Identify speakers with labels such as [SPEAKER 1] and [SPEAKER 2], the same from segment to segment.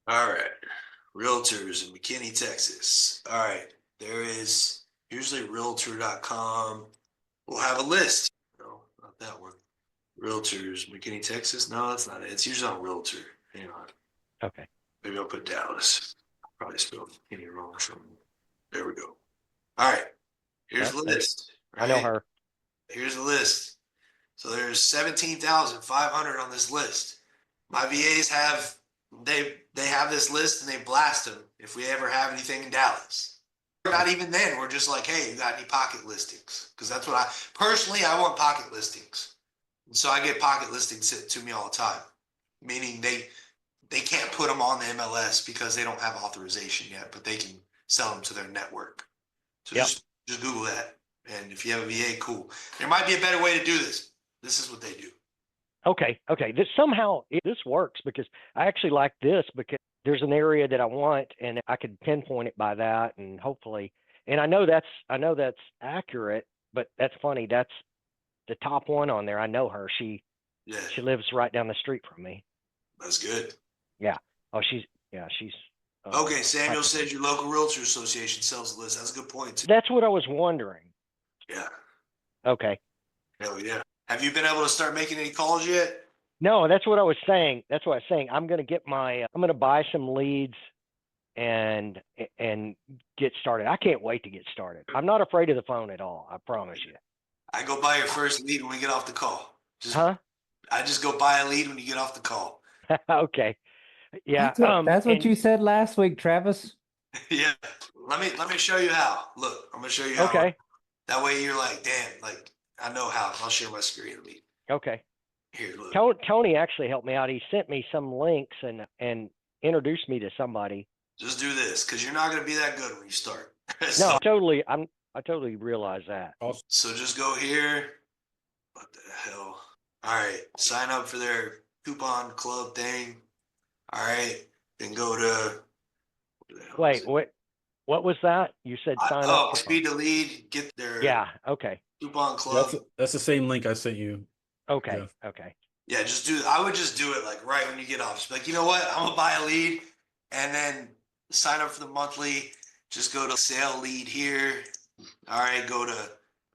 [SPEAKER 1] All right. Realtors in McKinney, Texas. All right. There is usually realtor.com. We'll have a list. No, not that one. Realtors, McKinney, Texas. No, that's not it. It's usually on Realtor. Hang on.
[SPEAKER 2] Okay.
[SPEAKER 1] Maybe I'll put Dallas. Probably spelled McKinney wrong. There we go. All right. Here's
[SPEAKER 2] Yep.
[SPEAKER 1] the list.
[SPEAKER 2] I know
[SPEAKER 1] Right.
[SPEAKER 2] her.
[SPEAKER 1] Here's the list. So there's 17,500 on this list. My VAs have they have this list and they blast them if we ever have anything in Dallas. Not even then, we're just like, hey, you got any pocket listings? Because that's what I want pocket listings. And so I get pocket listings sent to me all the time, meaning they can't put them on the MLS because they don't have authorization yet, but they can sell them to their network. So
[SPEAKER 2] Yep.
[SPEAKER 1] just Google that. And if you have a VA, cool. There might be a better way to do this. This is what they do.
[SPEAKER 2] Okay. This works because I actually like this because there's an area that I want and I could pinpoint it by that and hopefully, and I know that's accurate, but that's funny. That's the top one on there. I know her. She
[SPEAKER 1] Yeah,
[SPEAKER 2] lives right down the street from me.
[SPEAKER 1] that's good.
[SPEAKER 2] Yeah. Oh, she's
[SPEAKER 1] Okay, Samuel
[SPEAKER 2] practically.
[SPEAKER 1] says your local realtor association sells the list. That's a good point too.
[SPEAKER 2] That's what I was wondering.
[SPEAKER 1] Yeah,
[SPEAKER 2] Okay.
[SPEAKER 1] hell yeah. Have you been able to start making any calls yet?
[SPEAKER 2] No, that's what I was saying. I'm going to I'm going to buy some leads and get started. I can't wait to get started. I'm not afraid of the phone at all. I promise you.
[SPEAKER 1] I go buy your first lead when we get off the call.
[SPEAKER 2] Huh?
[SPEAKER 1] I just go buy a lead when you get off the call.
[SPEAKER 2] Okay. Yeah.
[SPEAKER 3] That's what
[SPEAKER 2] And
[SPEAKER 3] you said last week, Travis.
[SPEAKER 1] Yeah. Let me show you how. Look, I'm gonna show you how.
[SPEAKER 2] okay.
[SPEAKER 1] That way you're like, damn, like I know how. I'll share my screen with you.
[SPEAKER 2] Okay.
[SPEAKER 1] Here, look.
[SPEAKER 2] Tony actually helped me out. He sent me some links and introduced me to somebody.
[SPEAKER 1] Just do this because you're not gonna be that good when you start.
[SPEAKER 2] No, I totally realize that.
[SPEAKER 1] So just go here. What the hell? All right, sign up for their coupon club thing. All right, then go to. What the hell
[SPEAKER 2] Wait, what was that? You said sign up.
[SPEAKER 1] Oh, speed to lead. Get their
[SPEAKER 2] Yeah. Okay.
[SPEAKER 1] coupon club.
[SPEAKER 4] That's the same link I sent you.
[SPEAKER 2] Okay.
[SPEAKER 4] Yeah.
[SPEAKER 2] Okay.
[SPEAKER 1] Yeah, I would just do it like right when you get off. Just be like, you know what? I'm gonna buy a lead, and then sign up for the monthly. Just go to sale lead here. All right, go to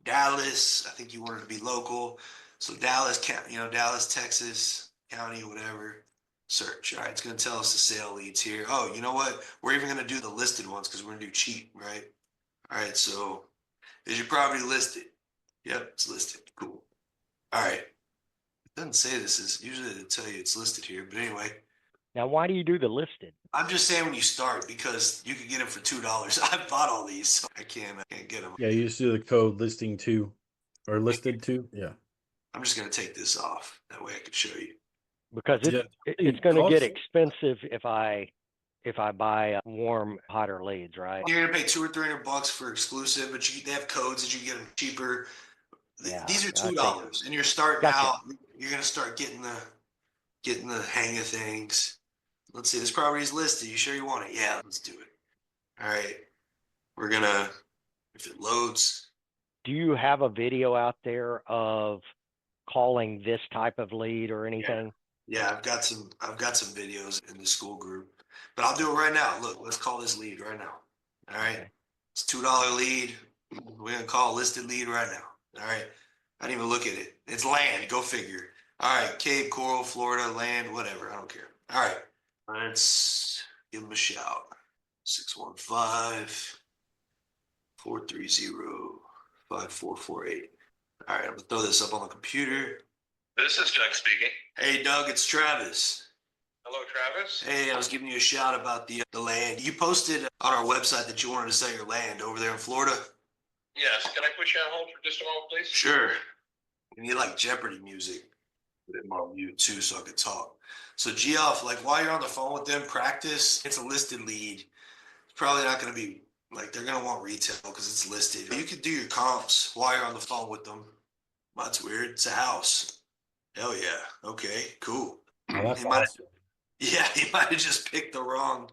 [SPEAKER 1] Dallas. I think you wanted to be local. So Dallas, Dallas, Texas, county, whatever. Search. All right, it's going to tell us the sale leads here. Oh, you know what? We're even going to do the listed ones because we're going to do cheap, right? All right, so is your property listed? Yep, it's listed. Cool. All right. It doesn't say this is, usually they tell you it's listed here, but anyway.
[SPEAKER 2] Now, why do you do the listed?
[SPEAKER 1] I'm just saying when you start because you can get them for $2. I've bought all these, so I can't get them.
[SPEAKER 4] Yeah, you just do the code listing two or listed two. Yeah.
[SPEAKER 1] I'm just going to take this off. That way I can show you.
[SPEAKER 2] Because it's going to get expensive if I buy warm, hotter leads, right?
[SPEAKER 1] You're gonna pay $200 or $300 for exclusive, but they have codes that you get them cheaper.
[SPEAKER 2] Yeah,
[SPEAKER 1] These are $2, and you're starting
[SPEAKER 2] Gotcha.
[SPEAKER 1] out. You're gonna start getting the hang of things. Let's see, this property is listed. You sure you want it? Yeah, let's do it. All right, we're gonna if it loads.
[SPEAKER 2] Do you have a video out there of calling this type of lead or anything?
[SPEAKER 1] Yeah, I've got some videos in the school group, but I'll do it right now. Look, let's call this lead right now. All right,
[SPEAKER 2] Okay.
[SPEAKER 1] it's $2 lead. We're gonna call listed lead right now. All right, I didn't even look at it. It's land. Go figure. All right, Cape Coral, Florida, land, whatever. I don't care. All right, let's give them a shout. 615-430-5448. All right, I'm gonna throw this up on the computer.
[SPEAKER 5] This is Doug speaking.
[SPEAKER 1] Hey, Doug, it's Travis.
[SPEAKER 5] Hello, Travis.
[SPEAKER 1] Hey, I was giving you a shout about the land. You posted on our website that you wanted to sell your land over there in Florida.
[SPEAKER 5] Yes, can I put you on hold for just a moment, please?
[SPEAKER 1] Sure. And you like Jeopardy music. Put it on mute too so I could talk. So Geoff, like while you're on the phone with them, practice. It's a listed lead. It's probably not going to be like they're going to want retail because it's listed. You could do your comps while you're on the phone with them. That's weird. It's a house. Hell yeah. Okay, cool.
[SPEAKER 4] Oh, that's
[SPEAKER 1] He might
[SPEAKER 4] awesome.
[SPEAKER 1] he might have just picked the wrong.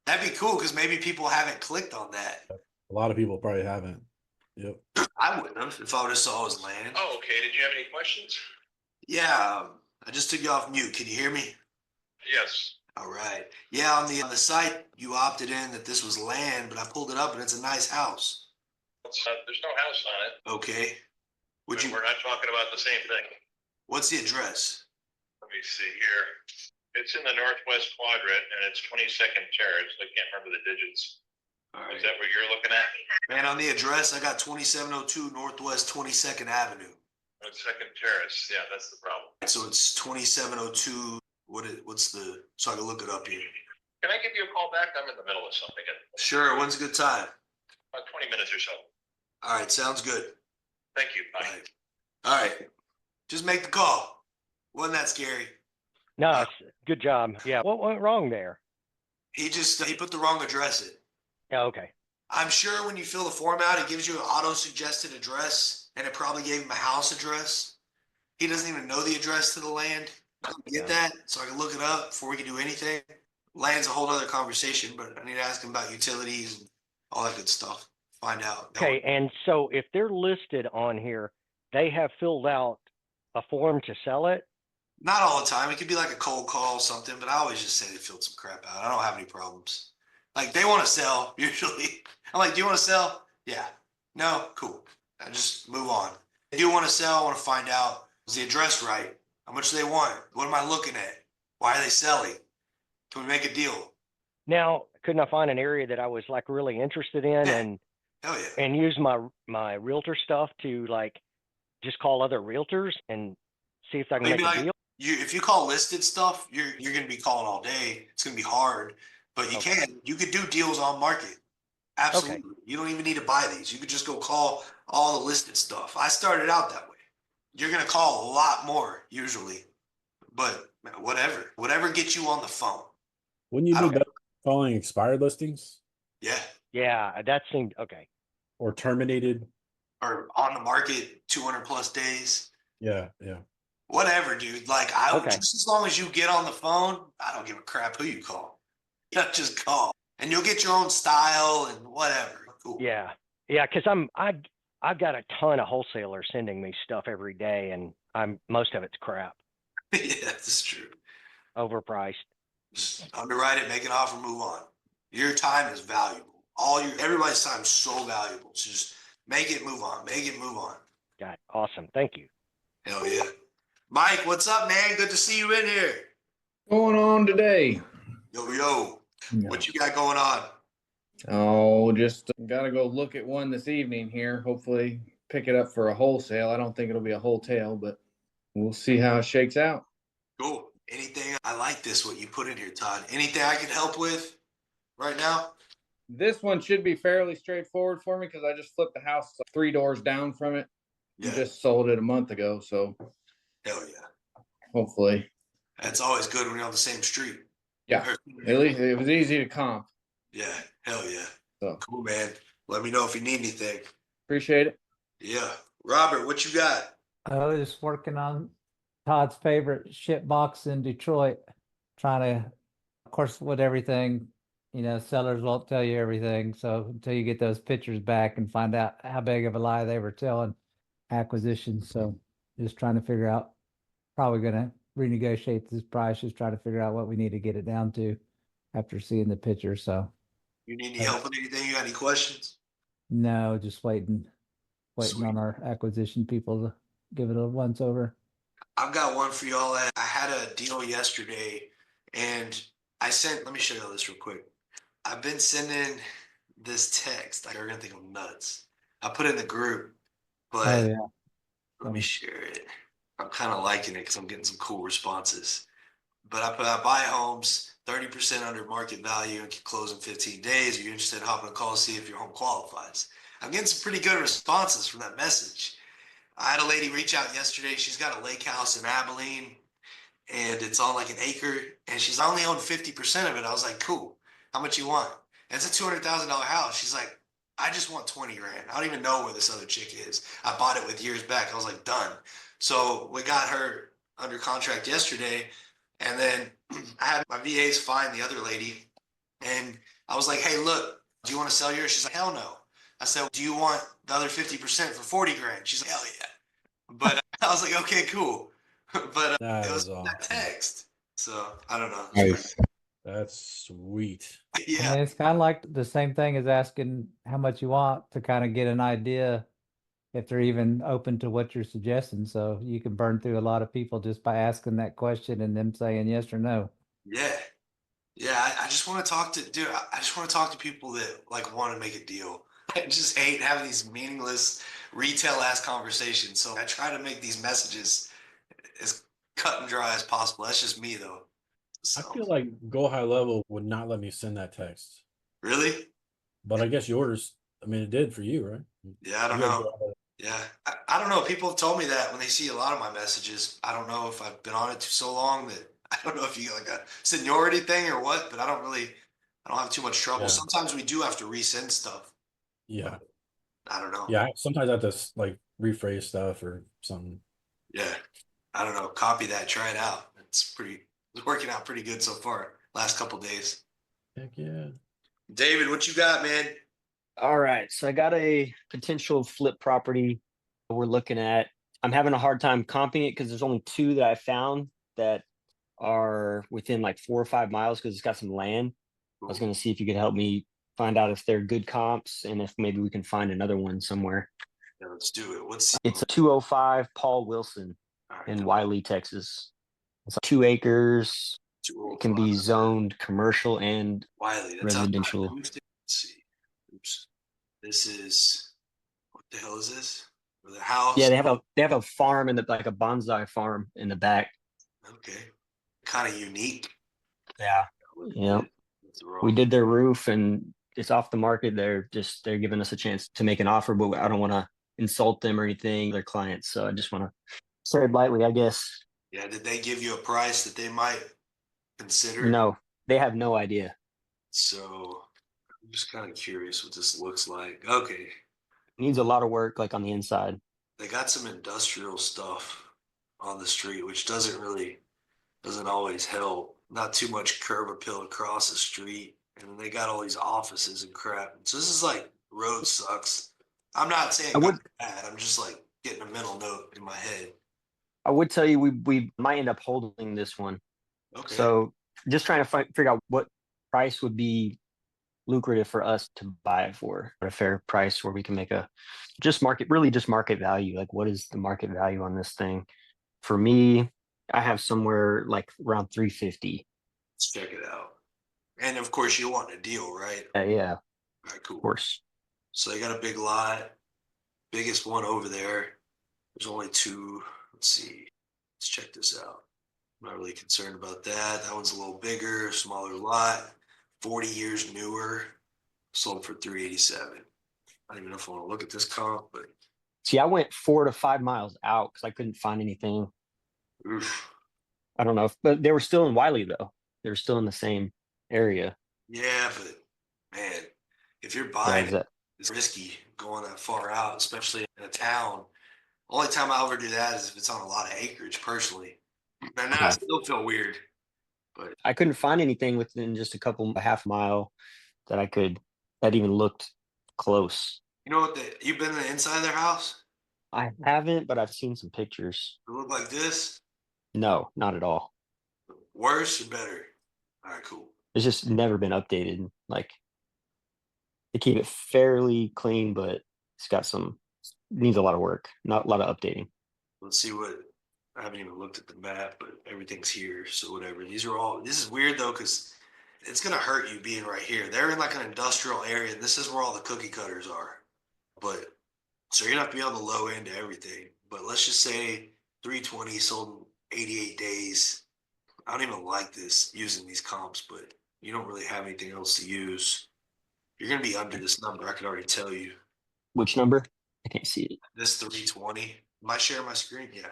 [SPEAKER 1] That'd be cool because maybe people haven't clicked on that.
[SPEAKER 4] A lot of people probably haven't. Yep.
[SPEAKER 1] I wouldn't have if I would have saw his land.
[SPEAKER 5] Oh, okay. Did you have any questions?
[SPEAKER 1] Yeah, I just took you off mute. Can you hear me?
[SPEAKER 5] Yes.
[SPEAKER 1] All right. Yeah, on the site, you opted in that this was land, but I pulled it up and it's a nice house.
[SPEAKER 5] There's no house on it.
[SPEAKER 1] Okay. Would you,
[SPEAKER 5] We're not talking about the same thing.
[SPEAKER 1] what's the address?
[SPEAKER 5] Let me see here. It's in the northwest quadrant and it's 22nd Terrace. I can't remember the digits.
[SPEAKER 1] All right.
[SPEAKER 5] Is that what you're looking at?
[SPEAKER 1] Man, on the address, I got 2702 Northwest 22nd Avenue.
[SPEAKER 5] 22nd Terrace. Yeah, that's the problem.
[SPEAKER 1] So it's 2702. What's the, so I can look it up here.
[SPEAKER 5] Can I give you a call back? I'm in the middle of something.
[SPEAKER 1] Sure. When's a good time?
[SPEAKER 5] About 20 minutes or so.
[SPEAKER 1] All right. Sounds good.
[SPEAKER 5] Thank you. Bye.
[SPEAKER 1] Right. All right. Just make the call. Wasn't that scary?
[SPEAKER 2] No, it's good job. Yeah. What went wrong there?
[SPEAKER 1] He put the wrong address in.
[SPEAKER 2] Yeah, okay.
[SPEAKER 1] I'm sure when you fill the form out, it gives you an auto-suggested address, and it probably gave him a house address. He doesn't even know the address to the land. I can get that, so I can look it up before we can do anything. Land's a whole other conversation, but I need to ask him about utilities and all that good stuff. Find out.
[SPEAKER 2] Okay, and so if they're listed on here, they have filled out a form to sell it?
[SPEAKER 1] Not all the time. It could be like a cold call or something, but I always just say they filled some crap out. I don't have any problems. Like they want to sell, usually. I'm like, do you want to sell? Yeah. No? Cool. I just move on. They do want to sell. I want to find out, is the address right? How much do they want? What am I looking at? Why are they selling? Can we make a deal?
[SPEAKER 2] Now, couldn't I find an area that I was like really interested in
[SPEAKER 1] Yeah.
[SPEAKER 2] and
[SPEAKER 1] Hell yeah.
[SPEAKER 2] and use my realtor stuff to like just call other realtors and see if I can
[SPEAKER 1] Maybe
[SPEAKER 2] make a
[SPEAKER 1] like
[SPEAKER 2] deal?
[SPEAKER 1] if you call listed stuff, you're gonna be calling all day. It's gonna be hard, but
[SPEAKER 2] Okay.
[SPEAKER 1] you could do deals on market. Absolutely. You don't even need to buy these. You could just go call all the listed stuff. I started out that way. You're gonna call a lot more usually, but whatever gets you on the phone.
[SPEAKER 4] Wouldn't you
[SPEAKER 1] I
[SPEAKER 4] do
[SPEAKER 1] don't-
[SPEAKER 4] better calling expired listings
[SPEAKER 1] Yeah,
[SPEAKER 2] Yeah, that seemed okay.
[SPEAKER 4] or terminated?
[SPEAKER 1] or on the market 200 plus days.
[SPEAKER 4] Yeah, yeah.
[SPEAKER 1] Whatever, dude. Like I would
[SPEAKER 2] Okay.
[SPEAKER 1] just as long as you get on the phone, I don't give a crap who you call. Yeah, just call, and you'll get your own style and whatever. Cool.
[SPEAKER 2] Yeah. Yeah, because I've got a ton of wholesalers sending me stuff every day and most of it's crap,
[SPEAKER 1] Yeah, that's true.
[SPEAKER 2] overpriced.
[SPEAKER 1] Just underwrite it, make an offer, move on. Your time is valuable. Everybody's time is so valuable. So just make it, move on. Make it, move on.
[SPEAKER 2] Got it. Awesome. Thank you.
[SPEAKER 1] Hell yeah. Mike, what's up, man? Good to see you in here.
[SPEAKER 6] Going on today?
[SPEAKER 1] Yo, what you got going on?
[SPEAKER 6] Oh, just got to go look at one this evening here. Hopefully, pick it up for a wholesale. I don't think it'll be a wholesale, but we'll see how it shakes out.
[SPEAKER 1] Cool. Anything? I like this, what you put in here, Todd. Anything I can help with right now?
[SPEAKER 6] This one should be fairly straightforward for me because I just flipped the house 3 doors down from it.
[SPEAKER 1] Yeah.
[SPEAKER 6] And just sold it a month ago, so
[SPEAKER 1] Hell yeah.
[SPEAKER 6] hopefully.
[SPEAKER 1] That's always good when you're on the same street.
[SPEAKER 6] Yeah. At least it was easy to comp.
[SPEAKER 1] Yeah. Hell yeah.
[SPEAKER 6] So
[SPEAKER 1] Cool, man. Let me know if you need anything.
[SPEAKER 6] appreciate it.
[SPEAKER 1] Yeah. Robert, what you got?
[SPEAKER 3] I was just working on Todd's favorite ship box in Detroit, trying to, of course, with everything, sellers won't tell you everything. So until you get those pictures back and find out how big of a lie they were telling acquisitions. So just trying to figure out, probably going to renegotiate this price, just trying to figure out what we need to get it down to after seeing the picture. So
[SPEAKER 1] You need any help with anything? You got any questions?
[SPEAKER 3] no, just waiting
[SPEAKER 1] Sweet.
[SPEAKER 3] on our acquisition people to give it a once over.
[SPEAKER 1] I've got one for y'all. I had a deal yesterday and let me show you this real quick. I've been sending this text. Like, you're going to think I'm nuts. I put it in the group, but
[SPEAKER 3] Oh yeah.
[SPEAKER 1] let me share it. I'm kind of liking it because I'm getting some cool responses. But I buy homes 30% under market value and can close in 15 days. Are you interested in hopping a call to see if your home qualifies? I'm getting some pretty good responses from that message. I had a lady reach out yesterday. She's got a lake house in Abilene and it's on like an acre and she's only owned 50% of it. I was like, cool. How much you want? And it's a $200,000 house. She's like, I just want 20 grand. I don't even know where this other chick is. I bought it with years back. I was like, done. So we got her under contract yesterday. And then I had my VAs find the other lady. And I was like, hey, look, do you want to sell yours? She's like, hell no. I said, do you want the other 50% for 40 grand? She's like, hell yeah. But I was like, okay, cool. But
[SPEAKER 4] That
[SPEAKER 1] it was
[SPEAKER 4] is
[SPEAKER 1] that
[SPEAKER 4] awesome.
[SPEAKER 1] text. So I don't know.
[SPEAKER 6] Nice.
[SPEAKER 4] That's sweet.
[SPEAKER 3] I
[SPEAKER 1] Yeah.
[SPEAKER 3] mean, it's kind of like the same thing as asking how much you want to kind of get an idea if they're even open to what you're suggesting. So you can burn through a lot of people just by asking that question and them saying yes or no.
[SPEAKER 1] Yeah. Yeah. I just want to talk to, dude, I just want to talk to people that like want to make a deal. I just hate having these meaningless retail ass conversations. So I try to make these messages as cut and dry as possible. That's just me though.
[SPEAKER 4] I
[SPEAKER 1] So
[SPEAKER 4] feel like Go High Level would not let me send that text,
[SPEAKER 1] really?
[SPEAKER 4] but I guess yours. I mean, it did for you, right?
[SPEAKER 1] Yeah, I don't
[SPEAKER 4] You had
[SPEAKER 1] know.
[SPEAKER 4] Go High Level.
[SPEAKER 1] Yeah. I don't know. People have told me that when they see a lot of my messages. I don't know if I've been on it so long that I don't know if you like a seniority thing or what, but I don't have too much trouble.
[SPEAKER 4] Yeah,
[SPEAKER 1] Sometimes we do have to resend stuff.
[SPEAKER 4] yeah,
[SPEAKER 1] I don't know.
[SPEAKER 4] yeah. Sometimes I have to like rephrase stuff or something.
[SPEAKER 1] Yeah. I don't know. Copy that, try it out. It's working out pretty good so far. Last couple days.
[SPEAKER 4] Heck yeah.
[SPEAKER 1] David, what you got, man?
[SPEAKER 7] All right. So I got a potential flip property we're looking at. I'm having a hard time comping it because there's only two that I found that are within like 4 or 5 miles because it's got some land. I was going to see if you could help me find out if they're good comps and if maybe we can find another one somewhere.
[SPEAKER 1] Yeah, let's do it.
[SPEAKER 7] It's a 205 Paul Wilson
[SPEAKER 1] all right,
[SPEAKER 7] in Wiley, Texas. It's 2 acres. It can be
[SPEAKER 1] 205.
[SPEAKER 7] zoned commercial and
[SPEAKER 1] Wiley, that's outside of
[SPEAKER 7] residential.
[SPEAKER 1] Houston. Let's see. Oops. This is what the hell is this? The house.
[SPEAKER 7] Yeah, they have a farm in the like a bonsai farm in the back.
[SPEAKER 1] Okay. Kind of unique.
[SPEAKER 7] Yeah. Yeah. We did their roof and it's off the market. They're giving us a chance to make an offer, but I don't want to insult them or anything, their clients. So I just want to tread lightly, I guess.
[SPEAKER 1] Yeah, did they give you a price that they might consider?
[SPEAKER 7] No, they have no idea.
[SPEAKER 1] So I'm just kind of curious what this looks like. Okay.
[SPEAKER 7] Needs a lot of work, like on the inside.
[SPEAKER 1] They got some industrial stuff on the street, which doesn't always help. Not too much curb appeal across the street. And then they got all these offices and crap. So this is like road sucks. I'm not saying
[SPEAKER 7] I would
[SPEAKER 1] bad. I'm just like getting a mental note in my head.
[SPEAKER 7] I would tell you we might end up holding this one.
[SPEAKER 1] Okay.
[SPEAKER 7] So just trying to figure out what price would be lucrative for us to buy it for at a fair price where we can make a just market value. Like what is the market value on this thing? For me, I have somewhere like around 350.
[SPEAKER 1] Let's check it out. And of course you want a deal, right?
[SPEAKER 7] Yeah,
[SPEAKER 1] All right, cool.
[SPEAKER 7] of course.
[SPEAKER 1] So they got a big lot. Biggest one over there. There's only two. Let's see. Let's check this out. I'm not really concerned about that. That one's a little bigger, smaller lot, 40 years newer, sold for 387. I don't even know if I want to look at this comp, but
[SPEAKER 7] See, I went 4 to 5 miles out because I couldn't find anything.
[SPEAKER 1] oof.
[SPEAKER 7] I don't know, but they were still in Wiley though. They were still in the same area.
[SPEAKER 1] Yeah, but man, if you're
[SPEAKER 7] Yeah,
[SPEAKER 1] buying it, it's risky going that far out, especially in a town. Only time I'll ever do that is if it's on a lot of acreage, personally. And then I
[SPEAKER 7] Okay.
[SPEAKER 1] still feel weird. But
[SPEAKER 7] I couldn't find anything within just a half mile that even looked close.
[SPEAKER 1] you know what? You've been in the inside of their house?
[SPEAKER 7] I haven't, but I've seen some pictures.
[SPEAKER 1] It look like this?
[SPEAKER 7] No, not at all.
[SPEAKER 1] Worse or better? All right, cool.
[SPEAKER 7] It's just never been updated. Like they keep it fairly clean, but it's got needs a lot of work, not a lot of updating.
[SPEAKER 1] Let's see what. I haven't even looked at the map, but everything's here. So whatever. This is weird though, because it's gonna hurt you being right here. They're in like an industrial area, and this is where all the cookie cutters are. But so you're gonna have to be on the low end of everything. But let's just say 320 sold in 88 days. I don't even like this using these comps, but you don't really have anything else to use. You're gonna be under this number. I can already tell you.
[SPEAKER 7] Which number? I can't see it.
[SPEAKER 1] This 320. Am I sharing my screen? Yeah.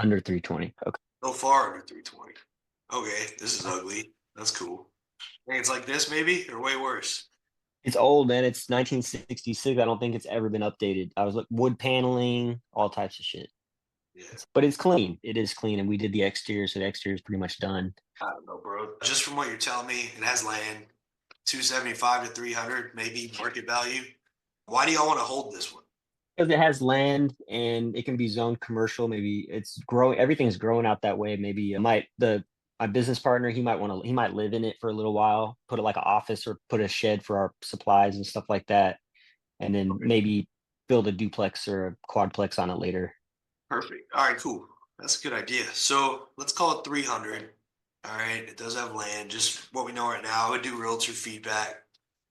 [SPEAKER 7] Under 320. Okay.
[SPEAKER 1] So far under 320. Okay, this is ugly. That's cool. Think it's like this maybe, or way worse.
[SPEAKER 7] It's old, man. It's 1966. I don't think it's ever been updated. I was like wood paneling, all types of shit.
[SPEAKER 1] Yeah.
[SPEAKER 7] But it's clean. It is clean, and we did the exterior, so the exterior is pretty much done.
[SPEAKER 1] I don't know, bro. Just from what you're telling me, it has land, 275 to 300, maybe market value. Why do y'all want to hold this one?
[SPEAKER 7] Because it has land and it can be zoned commercial. Maybe it's growing. Everything's growing out that way. Maybe the my business partner, he might live in it for a little while, put it like an office or put a shed for our supplies and stuff like that. And then maybe build a duplex or a quadplex on it later.
[SPEAKER 1] Perfect. All right, cool. That's a good idea. So let's call it 300. All right, it does have land, just what we know right now. I would do realtor feedback,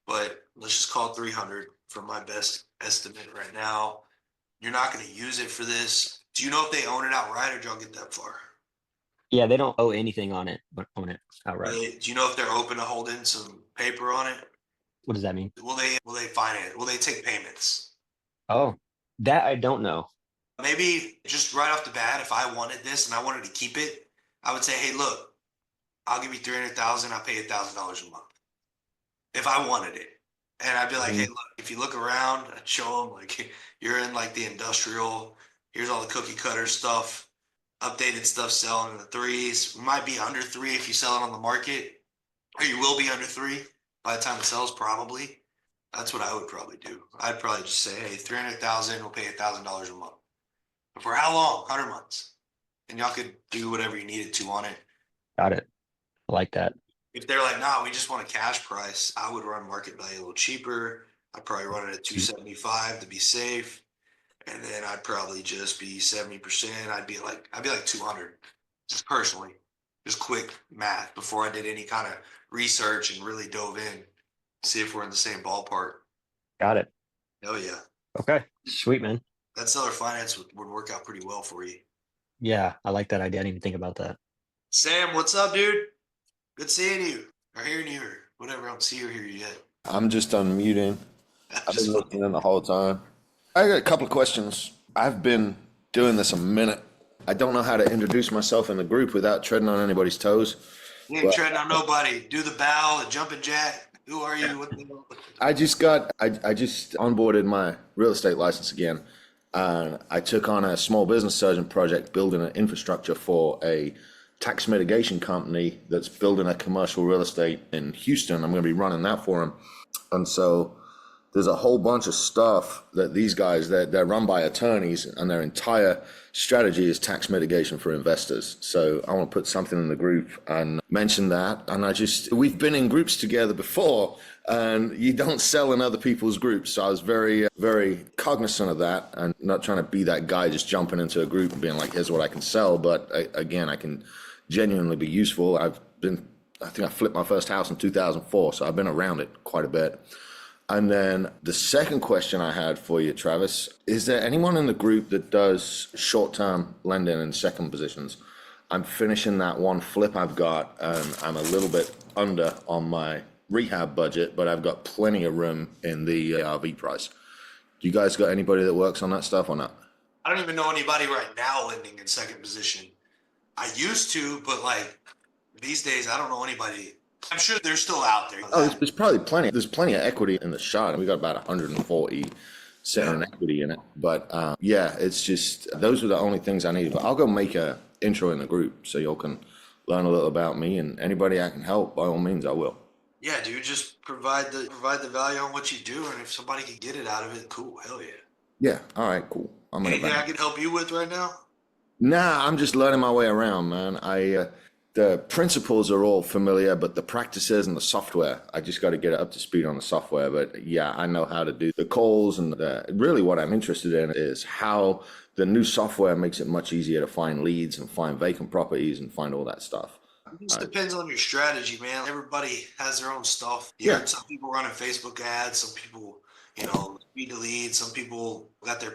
[SPEAKER 1] but let's just call it 300 for my best estimate right now. You're not going to use it for this. Do you know if they own it outright, or did y'all get that far?
[SPEAKER 7] Yeah, they don't owe anything on it, but own it outright.
[SPEAKER 1] Do you know if they're open to holding some paper on it?
[SPEAKER 7] What does that mean?
[SPEAKER 1] Will they finance? Will they take payments?
[SPEAKER 7] Oh, that I don't know.
[SPEAKER 1] Maybe just right off the bat, if I wanted this and I wanted to keep it, I would say, hey, look, I'll give you 300,000. I'll pay $1,000 a month if I wanted it. And I'd be like, hey, look, if you look around, I'd show them like you're in like the industrial. Here's all the cookie cutter stuff, updated stuff selling in the threes. We might be under 3 if you sell it on the market, or you will be under 3 by the time it sells, probably. That's what I would probably do. I'd probably just say, hey, 300,000, we'll pay $1,000 a month. For how long? 100 months. And y'all could do whatever you needed to on it.
[SPEAKER 7] Got it. I like that.
[SPEAKER 1] If they're like, nah, we just want a cash price, I would run market value a little cheaper. I'd probably run it at 275 to be safe. And then I'd probably just be 70%. I'd be like 200, just personally, just quick math before I did any kind of research and really dove in, see if we're in the same ballpark.
[SPEAKER 7] Got it.
[SPEAKER 1] Hell yeah.
[SPEAKER 7] Okay. Sweet, man.
[SPEAKER 1] That seller finance would work out pretty well for you.
[SPEAKER 7] Yeah, I like that idea. I didn't even think about that.
[SPEAKER 1] Sam, what's up, dude? Good seeing you, or hearing you, or whatever. I don't see you or hear you yet.
[SPEAKER 8] I'm just unmuting. I've been listening the whole time. I got a couple of questions. I've been doing this a minute. I don't know how to introduce myself in the group without treading on anybody's toes.
[SPEAKER 1] You ain't treading on nobody. Do the bow, the jumping jack. Who are you? What the hell?
[SPEAKER 8] I just onboarded my real estate license again. And I took on a small business surgeon project, building an infrastructure for a tax mitigation company that's building a commercial real estate in Houston. I'm going to be running that for them. And so there's a whole bunch of stuff that these guys, they're run by attorneys, and their entire strategy is tax mitigation for investors. So I want to put something in the group and mention that. And we've been in groups together before, and you don't sell in other people's groups. So I was very, very cognizant of that, and not trying to be that guy just jumping into a group and being like, here's what I can sell. But again, I can genuinely be useful. I think I flipped my first house in 2004, so I've been around it quite a bit. And then the second question I had for you, Travis, is there anyone in the group that does short-term lending in second positions? I'm finishing that one flip I've got, and I'm a little bit under on my rehab budget, but I've got plenty of room in the RV price. Do you guys got anybody that works on that stuff or not?
[SPEAKER 1] I don't even know anybody right now lending in second position. I used to, but like these days, I don't know anybody. I'm sure they're still out there.
[SPEAKER 8] Oh, there's probably plenty. There's plenty of equity in the shot, and we got about 140 sitting in equity in it. But yeah, it's just those are the only things I need. But I'll go make a intro in the group so y'all can learn a little about me, and anybody I can help, by all means, I will.
[SPEAKER 1] Yeah, dude, just provide the value on what you do, and if somebody can get it out of it, cool, hell yeah.
[SPEAKER 8] Yeah, all right, cool.
[SPEAKER 1] Anything I can help you with right now?
[SPEAKER 8] Nah, I'm just learning my way around, man. The principles are all familiar, but the practices and the software, I just got to get it up to speed on the software. But yeah, I know how to do the calls, and really what I'm interested in is how the new software makes it much easier to find leads and find vacant properties and find all that stuff.
[SPEAKER 1] It just depends on your strategy, man. Everybody has their own stuff.
[SPEAKER 8] Yeah.
[SPEAKER 1] Some people running Facebook ads, some people, feed the leads, some people got their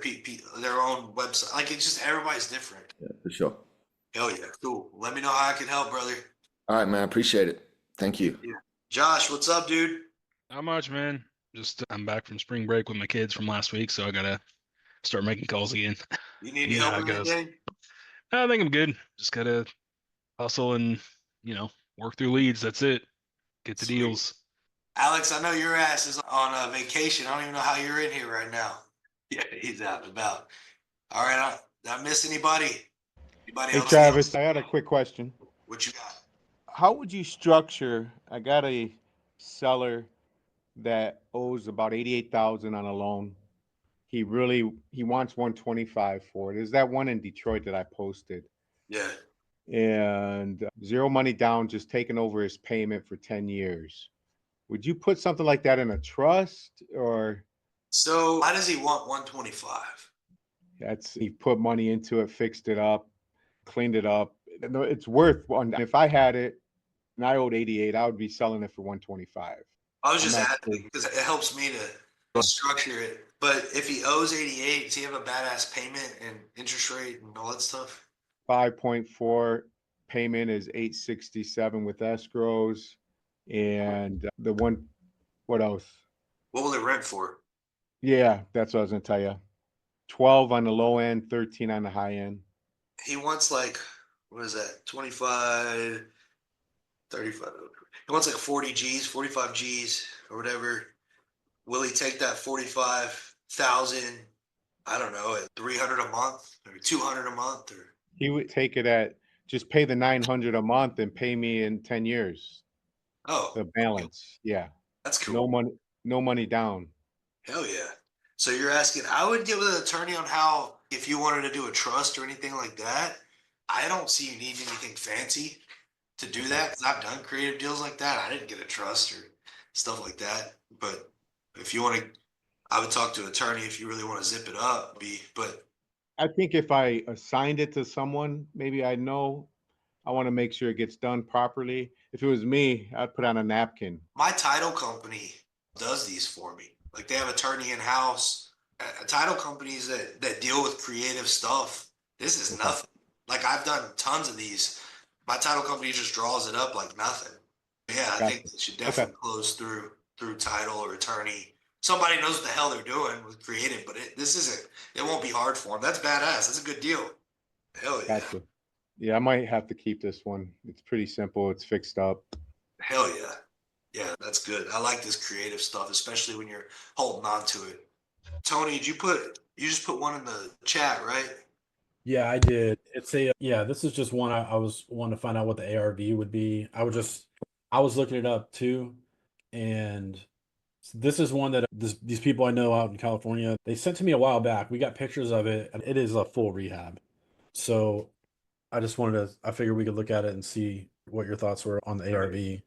[SPEAKER 1] own website. Like, it's just everybody's different.
[SPEAKER 8] Yeah, for sure.
[SPEAKER 1] Hell yeah, cool. Let me know how I can help, brother.
[SPEAKER 8] All right, man. I appreciate it. Thank you.
[SPEAKER 1] Yeah. Josh, what's up, dude?
[SPEAKER 9] Not much, man. Just I'm back from spring break with my kids from last week, so I gotta start making calls again.
[SPEAKER 1] You need any
[SPEAKER 9] Yeah,
[SPEAKER 1] help
[SPEAKER 9] it
[SPEAKER 1] in
[SPEAKER 9] goes.
[SPEAKER 1] anything?
[SPEAKER 9] I think I'm good. Just gotta hustle and work through leads. That's it. Get the
[SPEAKER 1] Sweet.
[SPEAKER 9] deals.
[SPEAKER 1] Alex, I know your ass is on a vacation. I don't even know how you're in here right now. Yeah, he's out and about. All right, did I miss anybody? Anybody
[SPEAKER 10] Hey
[SPEAKER 1] else?
[SPEAKER 10] Travis, I had a quick question.
[SPEAKER 1] What you got?
[SPEAKER 10] How would you structure? I got a seller that owes about 88,000 on a loan. He wants 125 for it. Is that one in Detroit that I posted?
[SPEAKER 1] Yeah.
[SPEAKER 10] and zero money down, just taking over his payment for 10 years. Would you put something like that in a trust, or
[SPEAKER 1] So why does he want 125?
[SPEAKER 10] he put money into it, fixed it up, cleaned it up? No, it's worth one. If I had it and I owed 88, I would be selling it for 125.
[SPEAKER 1] I was
[SPEAKER 10] I'm
[SPEAKER 1] just
[SPEAKER 10] not
[SPEAKER 1] asking
[SPEAKER 10] sure.
[SPEAKER 1] because it helps me to structure it. But if he owes 88, does he have a badass payment and interest rate and all that stuff?
[SPEAKER 10] 5.4 payment is 867 with escrows, and the one, what else?
[SPEAKER 1] What will it rent for?
[SPEAKER 10] Yeah, that's what I was gonna tell you. 12 on the low end, 13 on the high end.
[SPEAKER 1] He wants like, what is that? 25, 35. He wants like 40 G's, 45 G's or whatever. Will he take that 45,000? I don't know, at 300 a month or 200 a month or?
[SPEAKER 10] He would take it at, just pay the 900 a month and pay me in 10 years.
[SPEAKER 1] Oh,
[SPEAKER 10] The balance. Yeah.
[SPEAKER 1] that's
[SPEAKER 10] No
[SPEAKER 1] cool.
[SPEAKER 10] money, no money down.
[SPEAKER 1] Hell yeah. So you're asking, I would get with an attorney on how, if you wanted to do a trust or anything like that, I don't see you need anything fancy to do that because I've done creative deals like that. I didn't get a trust or stuff like that. But if you want to, I would talk to an attorney if you really want to zip it up. But
[SPEAKER 10] I think if I assigned it to someone, maybe I know I want to make sure it gets done properly. If it was me, I'd put on a napkin.
[SPEAKER 1] my title company does these for me. Like they have attorney in house, title companies that deal with creative stuff. This is
[SPEAKER 10] Okay.
[SPEAKER 1] nothing. Like I've done tons of these. My title company just draws it up like nothing. Yeah, I think
[SPEAKER 10] Gotcha.
[SPEAKER 1] it should
[SPEAKER 10] Okay.
[SPEAKER 1] definitely close through title or attorney. Somebody knows what the hell they're doing with creative, but this isn't. It won't be hard for them. That's badass. That's a good deal. Hell yeah.
[SPEAKER 10] Gotcha. Yeah, I might have to keep this one. It's pretty simple. It's fixed up.
[SPEAKER 1] Hell yeah. Yeah, that's good. I like this creative stuff, especially when you're holding on to it. Tony, you just put one in the chat, right?
[SPEAKER 4] Yeah, I did. Yeah, this is just one I was wanting to find out what the ARV would be. I was looking it up too. And this is one that these people I know out in California, they sent to me a while back. We got pictures of it, and it is a full rehab. So I figured we could look at it and see what your thoughts were on the ARV,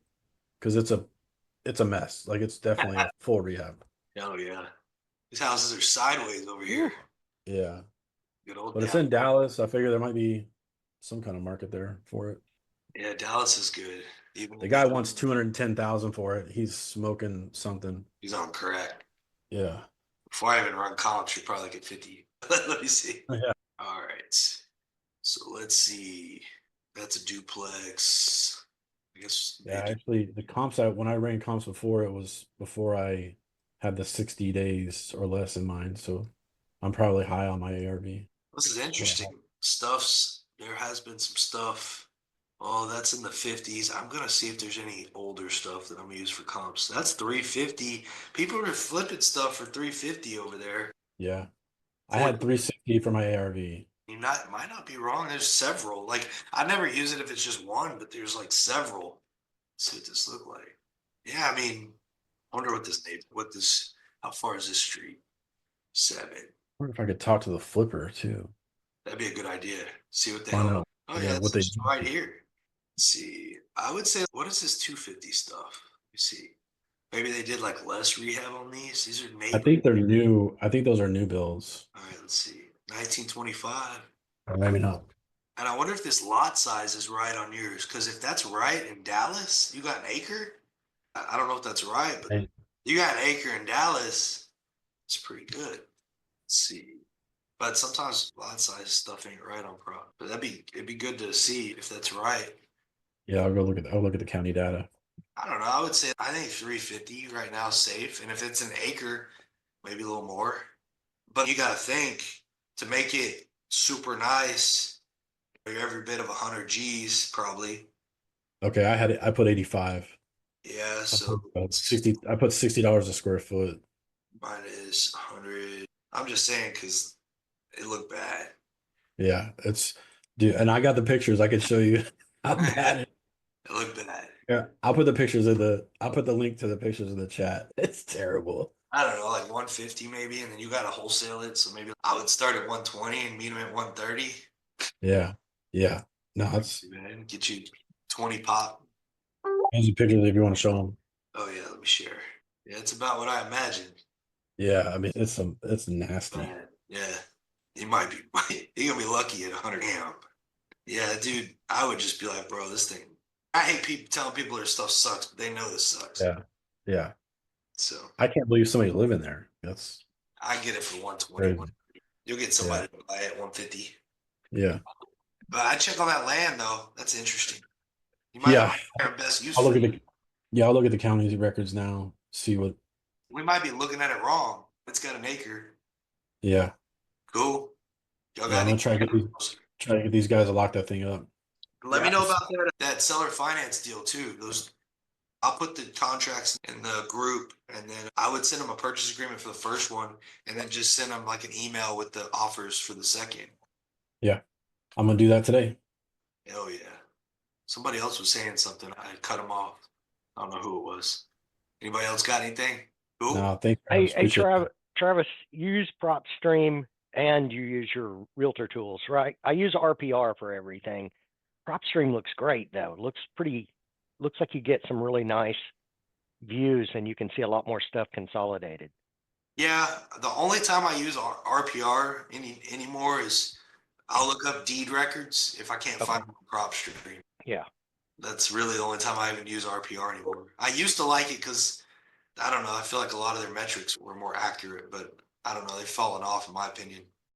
[SPEAKER 4] because it's a mess. Like it's definitely a full rehab.
[SPEAKER 1] Hell yeah. These houses are sideways over here.
[SPEAKER 4] Yeah.
[SPEAKER 1] Good old
[SPEAKER 4] But it's
[SPEAKER 1] Dallas.
[SPEAKER 4] in Dallas. I figure there might be some kind of market there for it.
[SPEAKER 1] Yeah, Dallas is good. Even
[SPEAKER 4] The guy wants 210,000 for it. He's smoking something.
[SPEAKER 1] he's on crack.
[SPEAKER 4] Yeah.
[SPEAKER 1] Before I even run comps, you probably get 50. Let me see.
[SPEAKER 4] Yeah.
[SPEAKER 1] All right. So let's see. That's a duplex. I guess
[SPEAKER 4] Yeah, actually the comps when I ran comps before, it was before I had the 60 days or less in mind. So I'm probably high on my ARV.
[SPEAKER 1] this is interesting. There has been some stuff. Oh, that's in the 50s. I'm gonna see if there's any older stuff that I'm gonna use for comps. That's 350. People are flipping stuff for 350 over there.
[SPEAKER 4] Yeah. I had 360 for my ARV.
[SPEAKER 1] You might not be wrong. There's several. Like I never use it if it's just one, but there's like several. Let's see what this look like. Yeah, I mean, I wonder how far is this street? 7.
[SPEAKER 4] I wonder if I could talk to the flipper too.
[SPEAKER 1] That'd be a good idea. See what the
[SPEAKER 4] Find
[SPEAKER 1] hell.
[SPEAKER 4] out,
[SPEAKER 1] Oh
[SPEAKER 4] yeah,
[SPEAKER 1] yeah,
[SPEAKER 4] what
[SPEAKER 1] it's
[SPEAKER 4] they
[SPEAKER 1] right here. Let's see. I would say, what is this 250 stuff? Let me see. Maybe they did like less rehab on these. These are
[SPEAKER 4] I
[SPEAKER 1] neighbors.
[SPEAKER 4] think they're new. I think those are new builds.
[SPEAKER 1] All right, let's see. 1925.
[SPEAKER 4] Or maybe not.
[SPEAKER 1] And I wonder if this lot size is right on yours. Because if that's right in Dallas, you got an acre. I don't know if that's right, but
[SPEAKER 4] Hey,
[SPEAKER 1] you got an acre in Dallas. It's pretty good. Let's see. But sometimes lot size stuff ain't right on prop. But it'd be good to see if that's right.
[SPEAKER 4] yeah, I'll look at the county data.
[SPEAKER 1] I don't know. I think 350 right now is safe. And if it's an acre, maybe a little more. But you got to think to make it super nice, you're every bit of 100 G's probably.
[SPEAKER 4] Okay, I put 85.
[SPEAKER 1] Yeah,
[SPEAKER 4] I
[SPEAKER 1] so
[SPEAKER 4] put about 60. I put $60 a square foot.
[SPEAKER 1] mine is 100. I'm just saying because it looked bad.
[SPEAKER 4] Yeah, dude, and I got the pictures. I can show you how bad
[SPEAKER 1] It looked bad.
[SPEAKER 4] Yeah, I'll put the link to the pictures in the chat. It's terrible.
[SPEAKER 1] I don't know, like 150 maybe, and then you got to wholesale it. So maybe I would start at 120 and meet them at 130.
[SPEAKER 4] Yeah. Yeah. No, it's
[SPEAKER 1] Man, get you 20 pop.
[SPEAKER 4] there's a picture if you want to show them.
[SPEAKER 1] Oh yeah, let me share. Yeah, it's about what I imagined.
[SPEAKER 4] Yeah, I mean it's nasty.
[SPEAKER 1] Man, yeah, he might be. He gonna be lucky at 100 amp. Yeah, dude, I would just be like, bro, this thing. I hate people telling people their stuff sucks, but they know this sucks.
[SPEAKER 4] Yeah, yeah.
[SPEAKER 1] So
[SPEAKER 4] I can't believe somebody living there. That's
[SPEAKER 1] I get it for 120.
[SPEAKER 4] crazy.
[SPEAKER 1] You'll get somebody to buy it at 150.
[SPEAKER 4] Yeah,
[SPEAKER 1] But I check on that land though. That's interesting. You might
[SPEAKER 4] yeah.
[SPEAKER 1] have their best use
[SPEAKER 4] I'll
[SPEAKER 1] for
[SPEAKER 4] look
[SPEAKER 1] it.
[SPEAKER 4] at the I'll look at the county records now. See what.
[SPEAKER 1] We might be looking at it wrong. It's got an acre.
[SPEAKER 4] Yeah,
[SPEAKER 1] Cool. Y'all
[SPEAKER 4] yeah.
[SPEAKER 1] got
[SPEAKER 4] I'm
[SPEAKER 1] any?
[SPEAKER 4] gonna try to get these guys to lock that thing up.
[SPEAKER 1] Let me know about that seller finance deal too. Those I'll put the contracts in the group and then I would send them a purchase agreement for the first one and then just send them like an email with the offers for the second.
[SPEAKER 4] Yeah, I'm gonna do that today.
[SPEAKER 1] Hell yeah. Somebody else was saying something. I cut them off. I don't know who it was. Anybody else got anything? Cool.
[SPEAKER 4] No, thanks.
[SPEAKER 2] Hey,
[SPEAKER 4] Appreciate it.
[SPEAKER 2] Travis, you use PropStream and you use your realtor tools, right? I use RPR for everything. PropStream looks great though. Looks like you get some really nice views and you can see a lot more stuff consolidated.
[SPEAKER 1] Yeah, the only time I use RPR anymore is I'll look up deed records if I can't
[SPEAKER 2] Okay.
[SPEAKER 1] find crop stream.
[SPEAKER 2] Yeah.
[SPEAKER 1] That's really the only time I even use RPR anymore. I used to like it because I don't know. I feel like a lot of their metrics were more accurate, but I don't know. They've fallen off in my opinion.